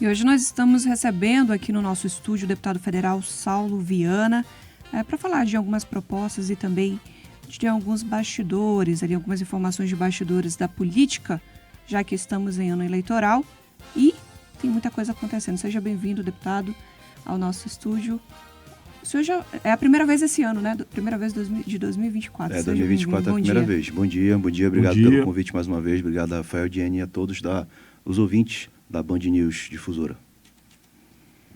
E hoje nós estamos recebendo aqui no nosso estúdio o deputado federal Saulo Viana para falar de algumas propostas e também de alguns bastidores, ali, algumas informações de bastidores da política, já que estamos em ano eleitoral e tem muita coisa acontecendo. Seja bem-vindo, deputado, ao nosso estúdio. O senhor já é a primeira vez esse ano, né? Primeira vez de 2024. É, 2024 é a primeira vez. Bom dia, obrigado pelo convite mais uma vez. Obrigado, Rafael, Diane, e a todos os ouvintes da Band News Difusora.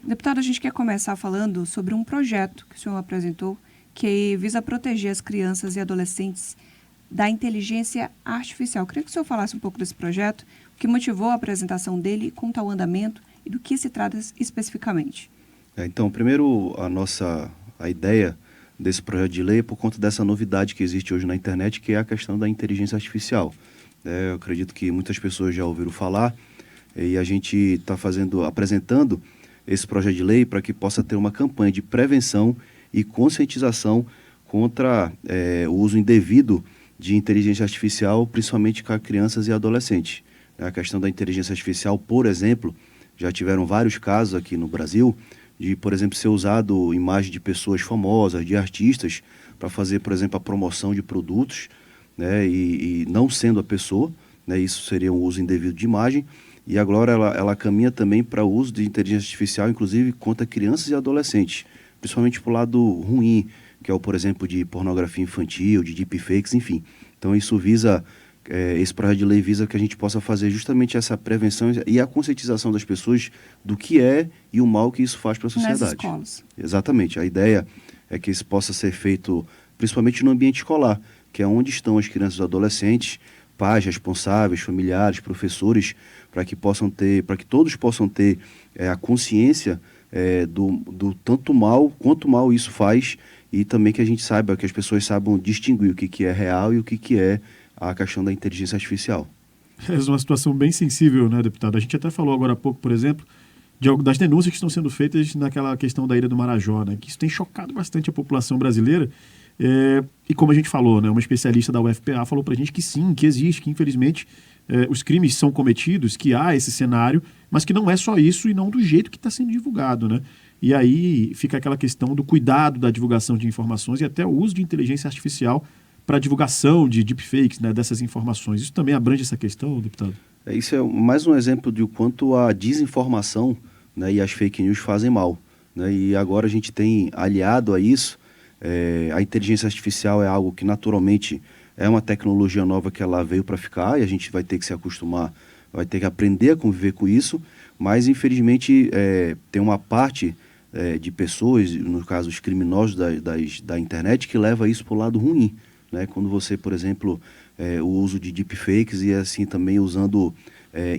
Deputado, a gente quer começar falando sobre um projeto que o senhor apresentou que visa proteger as crianças e adolescentes da inteligência artificial. Eu queria que o senhor falasse um pouco desse projeto, o que motivou a apresentação dele, como está o andamento e do que se trata especificamente. Então, primeiro, a ideia desse projeto de lei é por conta dessa novidade que existe hoje na internet, que é a questão da inteligência artificial. Eu acredito que muitas pessoas já ouviram falar e a gente está apresentando esse projeto de lei para que possa ter uma campanha de prevenção e conscientização contra o uso indevido de inteligência artificial, principalmente com crianças e adolescentes. A questão da inteligência artificial, por exemplo, já tiveram vários casos aqui no Brasil de, por exemplo, ser usado imagem de pessoas famosas, de artistas, para fazer, por exemplo, a promoção de produtos, né, e não sendo a pessoa, né, isso seria um uso indevido de imagem. E agora ela caminha também para o uso de inteligência artificial, inclusive contra crianças e adolescentes, principalmente para o lado ruim, que é o, por exemplo, de pornografia infantil, de deepfakes, enfim. Então isso visa, esse projeto de lei visa que a gente possa fazer justamente essa prevenção e a conscientização das pessoas do que é e o mal que isso faz para a sociedade. Nas escolas. Exatamente. A ideia é que isso possa ser feito principalmente no ambiente escolar, que é onde estão as crianças e os adolescentes, pais responsáveis, familiares, professores, para que todos possam ter a consciência do tanto mal, quanto mal isso faz, e também que a gente saiba, que as pessoas saibam distinguir o que é real e o que é a questão da inteligência artificial. É uma situação bem sensível, né, deputado? A gente até falou agora há pouco, por exemplo, das denúncias que estão sendo feitas naquela questão da Ilha do Marajó, né, que isso tem chocado bastante a população brasileira. E como a gente falou, né, uma especialista da UFPA falou pra gente que sim, que existe, que infelizmente os crimes são cometidos, que há esse cenário, mas que não é só isso e não do jeito que está sendo divulgado, né? E aí fica aquela questão do cuidado da divulgação de informações e até o uso de inteligência artificial para a divulgação de deepfakes, né, dessas informações. Isso também abrange essa questão, deputado? Isso é mais um exemplo de o quanto a desinformação, né, e as fake news fazem mal, né? E agora a gente tem aliado a isso. A inteligência artificial é algo que naturalmente é uma tecnologia nova que ela veio para ficar e a gente vai ter que se acostumar, vai ter que aprender a conviver com isso, mas infelizmente tem uma parte de pessoas, no caso os criminosos da internet, que leva isso para o lado ruim, né? Quando você, por exemplo, o uso de deepfakes e assim também usando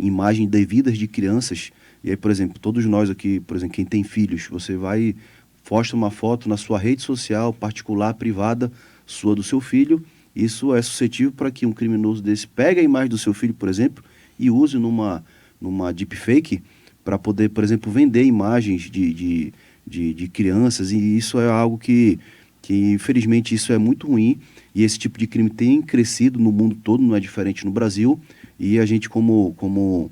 imagens devidas de crianças, e aí, por exemplo, todos nós aqui, por exemplo, quem tem filhos, você vai posta uma foto na sua rede social, particular, privada, do seu filho. Isso é suscetível para que um criminoso desse pegue a imagem do seu filho, por exemplo, e use numa deepfake para poder, por exemplo, vender imagens de crianças. E isso é algo que infelizmente, isso é muito ruim. E esse tipo de crime tem crescido no mundo todo, não é diferente no Brasil. E a gente, como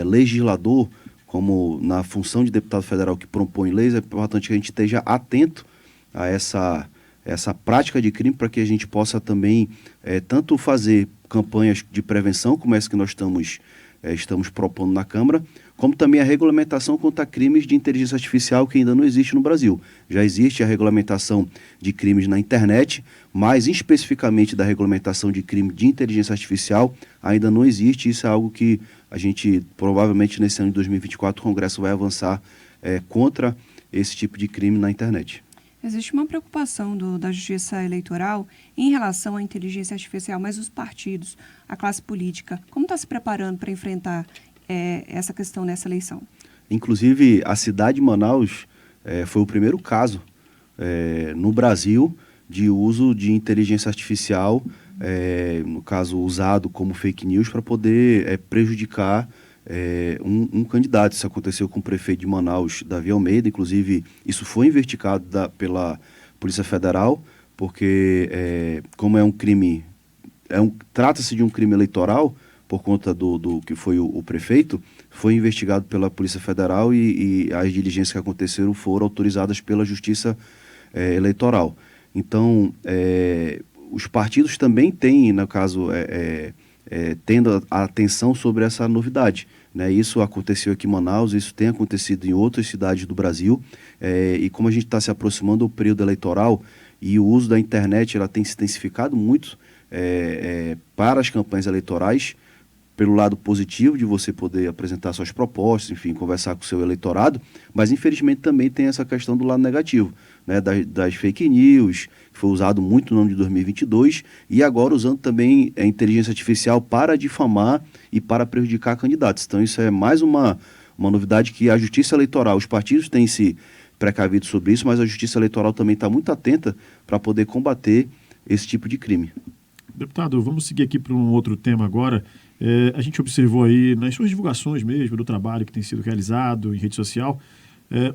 legislador, como na função de deputado federal que propõe leis, é importante que a gente esteja atento a essa prática de crime para que a gente possa também tanto fazer campanhas de prevenção, como essa que nós estamos propondo na Câmara, como também a regulamentação contra crimes de inteligência artificial que ainda não existe no Brasil. Já existe a regulamentação de crimes na internet, mas especificamente da regulamentação de crime de inteligência artificial ainda não existe. Isso é algo que a gente, provavelmente nesse ano de 2024, o Congresso vai avançar contra esse tipo de crime na internet. Existe uma preocupação da Justiça Eleitoral em relação à inteligência artificial, mas os partidos, a classe política, como está se preparando para enfrentar essa questão nessa eleição? Inclusive, a cidade de Manaus foi o primeiro caso no Brasil de uso de inteligência artificial, no caso usado como fake news, para poder prejudicar um candidato. Isso aconteceu com o prefeito de Manaus, Davi Almeida. Inclusive, isso foi investigado pela Polícia Federal, porque como é um crime, trata-se de um crime eleitoral, por conta do que foi o prefeito, foi investigado pela Polícia Federal e as diligências que aconteceram foram autorizadas pela Justiça Eleitoral. Então, os partidos também têm, no caso, tendo a atenção sobre essa novidade. Né? Isso aconteceu aqui em Manaus, isso tem acontecido em outras cidades do Brasil, e como a gente está se aproximando do período eleitoral e o uso da internet ela tem se intensificado muito para as campanhas eleitorais, pelo lado positivo de você poder apresentar suas propostas, enfim, conversar com o seu eleitorado, mas infelizmente também tem essa questão do lado negativo, né, das fake news, que foi usado muito no ano de 2022, e agora usando também a inteligência artificial para difamar e para prejudicar candidatos. Então isso é mais uma novidade que a Justiça Eleitoral, os partidos têm se precavido sobre isso, mas a Justiça Eleitoral também está muito atenta para poder combater esse tipo de crime. Deputado, vamos seguir aqui para um outro tema agora. A gente observou aí nas suas divulgações mesmo do trabalho que tem sido realizado em rede social,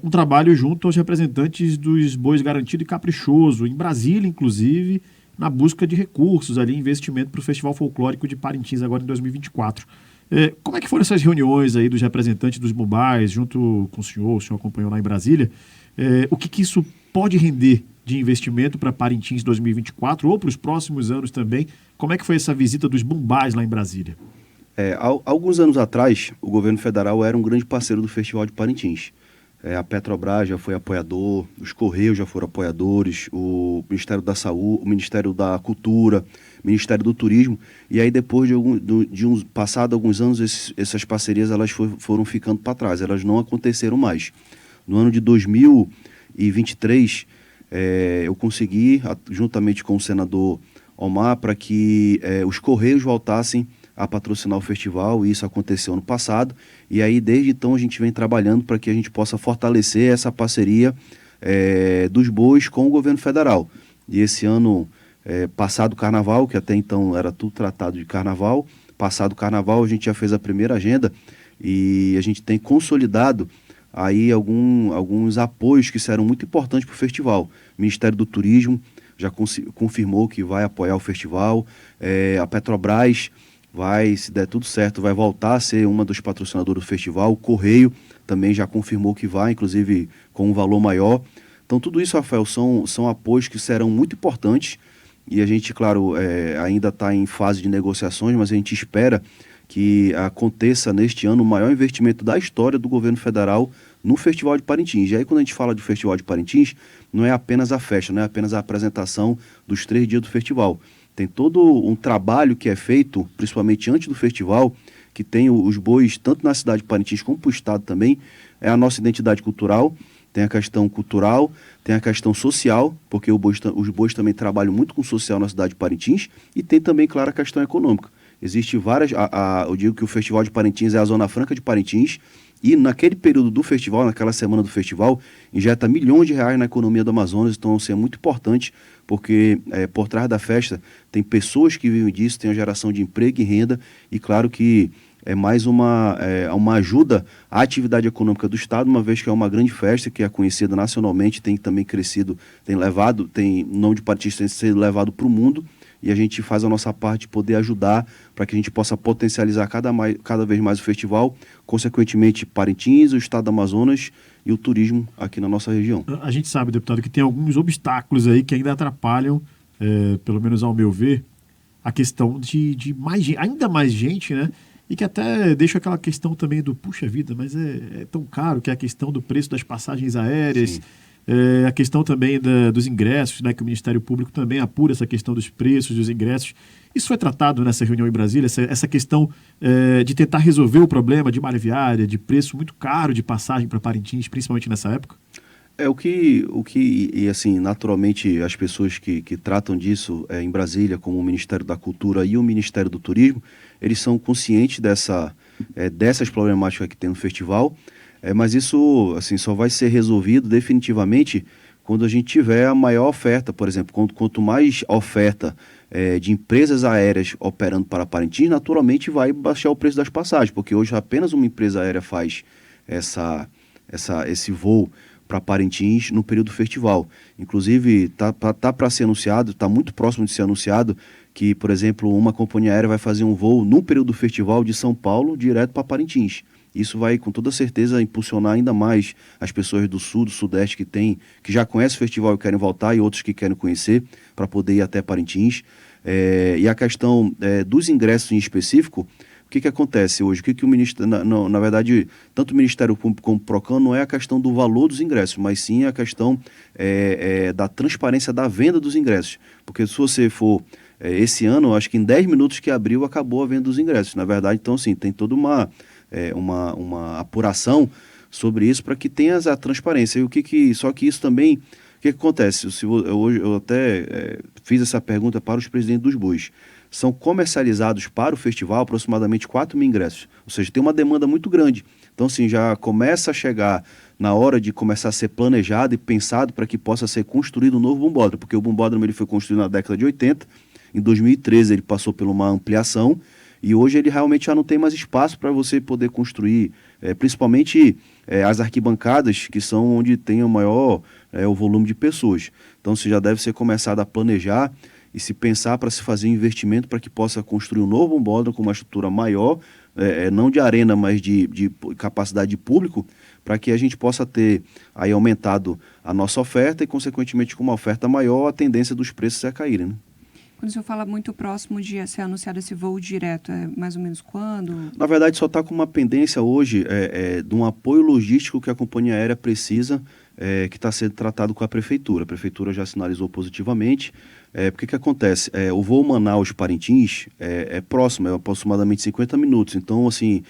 um trabalho junto aos representantes dos Bois Garantido e Caprichoso, em Brasília, inclusive, na busca de recursos, ali, investimento para o Festival Folclórico de Parintins agora em 2024. Como é que foram essas reuniões aí dos representantes dos Bumbais, junto com o senhor acompanhou lá em Brasília? O que isso pode render de investimento para Parintins 2024 ou para os próximos anos também? Como é que foi essa visita dos Bumbais lá em Brasília? Há alguns anos atrás, o governo federal era um grande parceiro do Festival de Parintins. A Petrobras já foi apoiador, os Correios já foram apoiadores, o Ministério da Saúde, o Ministério da Cultura, o Ministério do Turismo. E aí, depois passado alguns anos, essas parcerias elas foram ficando para trás, elas não aconteceram mais. No ano de 2023, eu consegui, juntamente com o senador Omar, para que os Correios voltassem a patrocinar o festival, e isso aconteceu ano passado, e aí desde então a gente vem trabalhando para que a gente possa fortalecer essa parceria dos bois com o governo federal. E esse ano, passado o carnaval, que até então era tudo tratado de carnaval, passado o carnaval a gente já fez a primeira agenda e a gente tem consolidado aí alguns apoios que serão muito importantes para o festival. O Ministério do Turismo já confirmou que vai apoiar o festival, a Petrobras vai, se der tudo certo, vai voltar a ser uma dos patrocinadores do festival. O Correio também já confirmou que vai, inclusive com um valor maior. Então tudo isso, Rafael, são apoios que serão muito importantes e a gente, claro, ainda está em fase de negociações, mas a gente espera que aconteça neste ano o maior investimento da história do governo federal no Festival de Parintins. E aí, quando a gente fala do Festival de Parintins, não é apenas a festa, não é apenas a apresentação dos 3 dias do festival. Tem todo um trabalho que é feito, principalmente antes do festival, que tem os bois, tanto na cidade de Parintins como para o estado também, é a nossa identidade cultural, tem a questão cultural, tem a questão social, porque os bois também trabalham muito com o social na cidade de Parintins, e tem também, claro, a questão econômica. Existe várias, eu digo que o Festival de Parintins é a Zona Franca de Parintins, e naquele período do festival, naquela semana do festival, injeta milhões de reais na economia do Amazonas. Então isso é muito importante, porque por trás da festa tem pessoas que vivem disso, tem a geração de emprego e renda, e claro que é mais uma ajuda à atividade econômica do Estado, uma vez que é uma grande festa que é conhecida nacionalmente, tem também crescido, tem o nome de Parintins tem sido levado para o mundo, e a gente faz a nossa parte de poder ajudar para que a gente possa potencializar cada vez mais o festival, consequentemente Parintins, o estado do Amazonas e o turismo aqui na nossa região. A gente sabe, deputado, que tem alguns obstáculos aí que ainda atrapalham, pelo menos ao meu ver, a questão de ainda mais gente, né? E que até deixa aquela questão também do, puxa vida, mas é tão caro, que é a questão do preço das passagens aéreas. Sim. A questão também dos ingressos, né, que o Ministério Público também apura essa questão dos preços dos ingressos. Isso foi tratado nessa reunião em Brasília, essa questão de tentar resolver o problema de malha viária, de preço muito caro de passagem para Parintins, principalmente nessa época? E assim, naturalmente, as pessoas que tratam disso em Brasília, como o Ministério da Cultura e o Ministério do Turismo, eles são conscientes dessas problemáticas que tem no festival, mas isso assim, só vai ser resolvido definitivamente quando a gente tiver a maior oferta. Por exemplo, quanto mais oferta de empresas aéreas operando para Parintins, naturalmente vai baixar o preço das passagens, porque hoje apenas uma empresa aérea faz esse voo para Parintins no período festival. Inclusive, tá para ser anunciado, está muito próximo de ser anunciado, que, por exemplo, uma companhia aérea vai fazer um voo no período do festival de São Paulo direto para Parintins. Isso vai, com toda certeza, impulsionar ainda mais as pessoas do sul, do sudeste que já conhecem o festival e querem voltar, e outros que querem conhecer, para poder ir até Parintins. E a questão dos ingressos em específico, o que acontece hoje? O Ministério, na verdade, tanto o Ministério Público como o PROCON não é a questão do valor dos ingressos, mas sim a questão da transparência da venda dos ingressos. Porque se você for, esse ano, acho que em 10 minutos que abriu, acabou a venda dos ingressos. Na verdade, então, assim, tem toda uma apuração sobre isso para que tenha a transparência. E só que isso também, o que acontece? Hoje eu até fiz essa pergunta para os presidentes dos bois. São comercializados para o festival aproximadamente 4 mil ingressos. Ou seja, tem uma demanda muito grande. Então, assim, já começa a chegar na hora de começar a ser planejado e pensado para que possa ser construído um novo bombódromo, porque o bombódromo ele foi construído na década de 80, em 2013 ele passou por uma ampliação, e hoje ele realmente já não tem mais espaço para você poder construir, principalmente as arquibancadas, que são onde tem o maior o volume de pessoas. Então, você já deve ser começado a planejar e se pensar para se fazer um investimento para que possa construir um novo bombódromo com uma estrutura maior, não de arena, mas de capacidade de público, para que a gente possa ter aí aumentado a nossa oferta e, consequentemente, com uma oferta maior, a tendência dos preços a caírem, né? Quando o senhor fala muito próximo de ser anunciado esse voo direto, é mais ou menos quando? Na verdade, só está com uma pendência hoje de um apoio logístico que a companhia aérea precisa, que está sendo tratado com a Prefeitura. A Prefeitura já sinalizou positivamente. Porque que acontece? O voo Manaus-Parintins é próximo, é aproximadamente 50 minutos. Então, assim,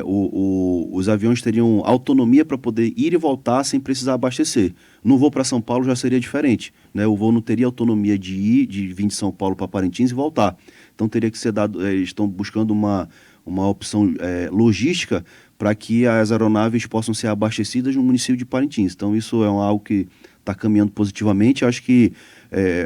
os aviões teriam autonomia para poder ir e voltar sem precisar abastecer. No voo para São Paulo já seria diferente, né? O voo não teria autonomia de vir de São Paulo para Parintins e voltar. Então, teria que ser dado, eles estão buscando uma opção logística para que as aeronaves possam ser abastecidas no município de Parintins. Então, isso é algo que está caminhando positivamente. Acho que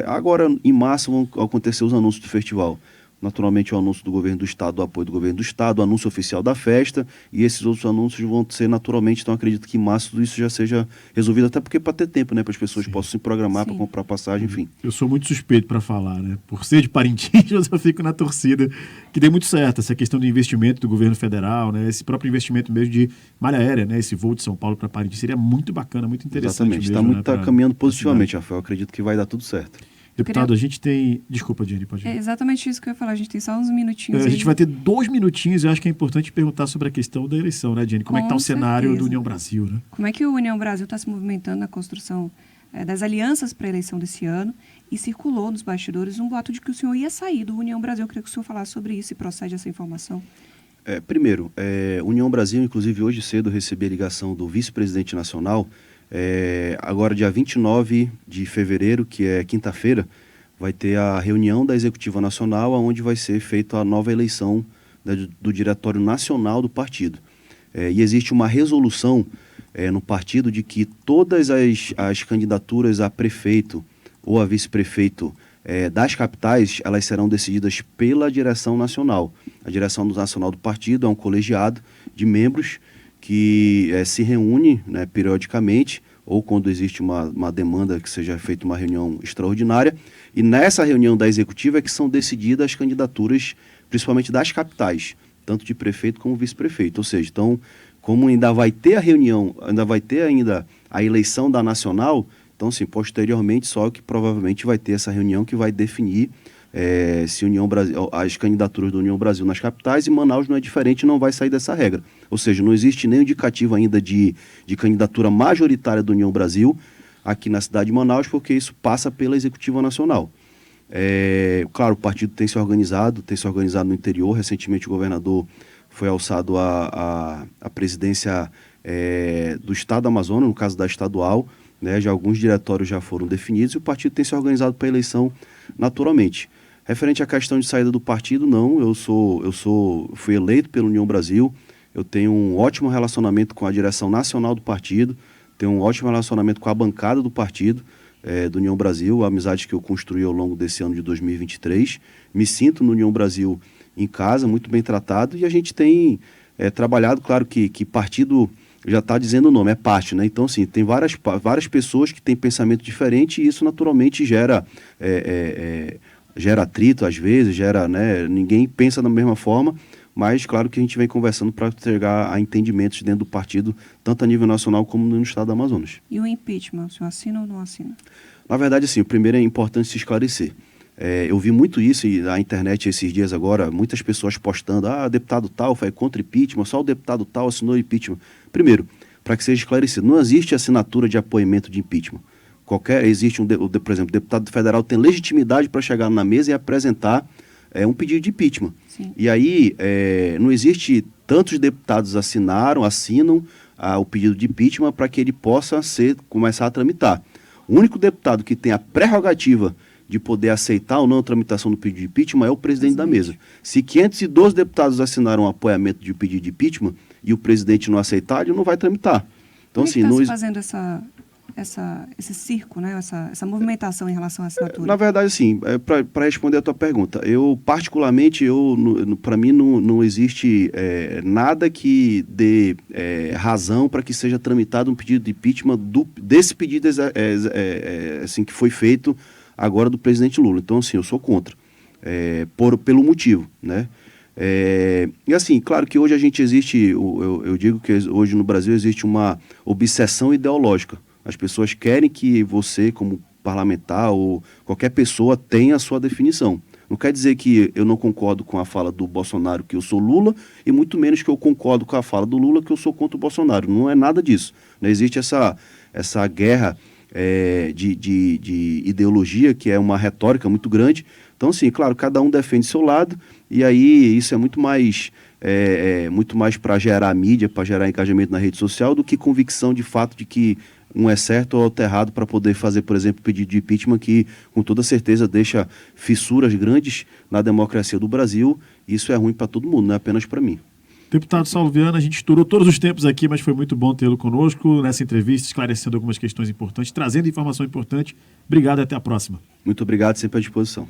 agora, em março, vão acontecer os anúncios do festival. Naturalmente, o anúncio do governo do estado, o apoio do governo do estado, o anúncio oficial da festa, e esses outros anúncios vão ser naturalmente. Então, acredito que em março tudo isso já seja resolvido, até porque para ter tempo, né, para as pessoas possam se programar para comprar passagem, enfim. Eu sou muito suspeito para falar, né? Por ser de Parintins, eu só fico na torcida que dê muito certo essa questão do investimento do governo federal, né? Esse próprio investimento mesmo de malha aérea, né? Esse voo de São Paulo para Parintins seria muito bacana, muito interessante. Exatamente, está caminhando positivamente, Rafael. Acredito que vai dar tudo certo. Deputado, a gente tem... Desculpa, Jenny, pode ir. É exatamente isso que eu ia falar. A gente tem só uns minutinhos A gente vai ter 2 minutinhos. Eu acho que é importante perguntar sobre a questão da eleição, né, Jenny? Como é que está o cenário do União Brasil, né? Como é que o União Brasil está se movimentando na construção das alianças para a eleição desse ano? E circulou nos bastidores um boato de que o senhor ia sair do União Brasil. Eu queria que o senhor falasse sobre isso e procede essa informação. Primeiro, União Brasil, inclusive hoje cedo eu recebi a ligação do vice-presidente nacional. Agora, dia 29 de fevereiro, que é quinta-feira, vai ter a reunião da Executiva Nacional, onde vai ser feita a nova eleição do Diretório Nacional do partido. E existe uma resolução no partido de que todas as candidaturas a prefeito ou a vice-prefeito das capitais, elas serão decididas pela direção nacional. A direção nacional do partido é um colegiado de membros que se reúne, né, periodicamente, ou quando existe uma demanda que seja feita uma reunião extraordinária, e nessa reunião da executiva é que são decididas as candidaturas, principalmente das capitais, tanto de prefeito como vice-prefeito. Ou seja, então, como ainda vai ter a reunião, ainda vai ter ainda a eleição da nacional, então, sim, posteriormente, só que provavelmente vai ter essa reunião que vai definir se União Brasil, as candidaturas do União Brasil nas capitais, e Manaus não é diferente, não vai sair dessa regra. Ou seja, não existe nenhum indicativo ainda de candidatura majoritária do União Brasil aqui na cidade de Manaus, porque isso passa pela Executiva Nacional. Claro, o partido tem se organizado no interior. Recentemente o governador foi alçado à presidência do estado do Amazonas, no caso da estadual, né? Já alguns diretórios já foram definidos e o partido tem se organizado para a eleição naturalmente. Referente à questão de saída do partido, não, fui eleito pela União Brasil, eu tenho um ótimo relacionamento com a direção nacional do partido, tenho um ótimo relacionamento com a bancada do partido, do União Brasil, a amizade que eu construí ao longo desse ano de 2023, me sinto no União Brasil em casa, muito bem tratado, e a gente tem trabalhado, claro que partido já está dizendo o nome, é parte, né? Então, assim, tem várias pessoas que têm pensamento diferente e isso naturalmente gera atrito às vezes, né? Ninguém pensa da mesma forma, mas claro que a gente vem conversando para chegar a entendimentos dentro do partido, tanto a nível nacional como no estado do Amazonas. E o impeachment, o senhor assina ou não assina? Na verdade, assim, o primeiro é importante se esclarecer. Eu vi muito isso na internet esses dias agora, muitas pessoas postando, deputado tal foi contra impeachment, só o deputado tal assinou impeachment. Primeiro, para que seja esclarecido, não existe assinatura de apoimento de impeachment. Existe por exemplo, o deputado federal tem legitimidade para chegar na mesa e apresentar um pedido de impeachment. Sim. E aí, não existe tantos deputados assinam o pedido de impeachment para que ele possa começar a tramitar. O único deputado que tem a prerrogativa de poder aceitar ou não a tramitação do pedido de impeachment é o presidente da mesa. Se 512 deputados assinaram o apoiamento de pedido de impeachment e o presidente não aceitar, ele não vai tramitar. Então, como assim, está se fazendo esse circo, né? essa movimentação em relação à assinatura? Na verdade, assim, para responder a tua pergunta, eu particularmente, para mim não existe nada que dê razão para que seja tramitado um pedido de impeachment desse pedido assim, que foi feito agora do presidente Lula. Então, assim, eu sou contra, pelo motivo, né? E assim, claro que hoje eu digo que hoje no Brasil existe uma obsessão ideológica. As pessoas querem que você, como parlamentar ou qualquer pessoa, tenha a sua definição. Não quer dizer que eu não concordo com a fala do Bolsonaro, que eu sou Lula, e muito menos que eu concordo com a fala do Lula, que eu sou contra o Bolsonaro. Não é nada disso. Não existe essa guerra de ideologia, que é uma retórica muito grande. Então, sim, claro, cada um defende seu lado, e aí isso é muito mais para gerar mídia, para gerar engajamento na rede social, do que convicção de fato de que um é certo ou outro errado para poder fazer, por exemplo, pedido de impeachment que, com toda certeza, deixa fissuras grandes na democracia do Brasil. E isso é ruim para todo mundo, não é apenas para mim. Deputado Saulo Viana, a gente estourou todos os tempos aqui, mas foi muito bom tê-lo conosco nessa entrevista, esclarecendo algumas questões importantes, trazendo informação importante. Obrigado e até a próxima. Muito obrigado, sempre à disposição.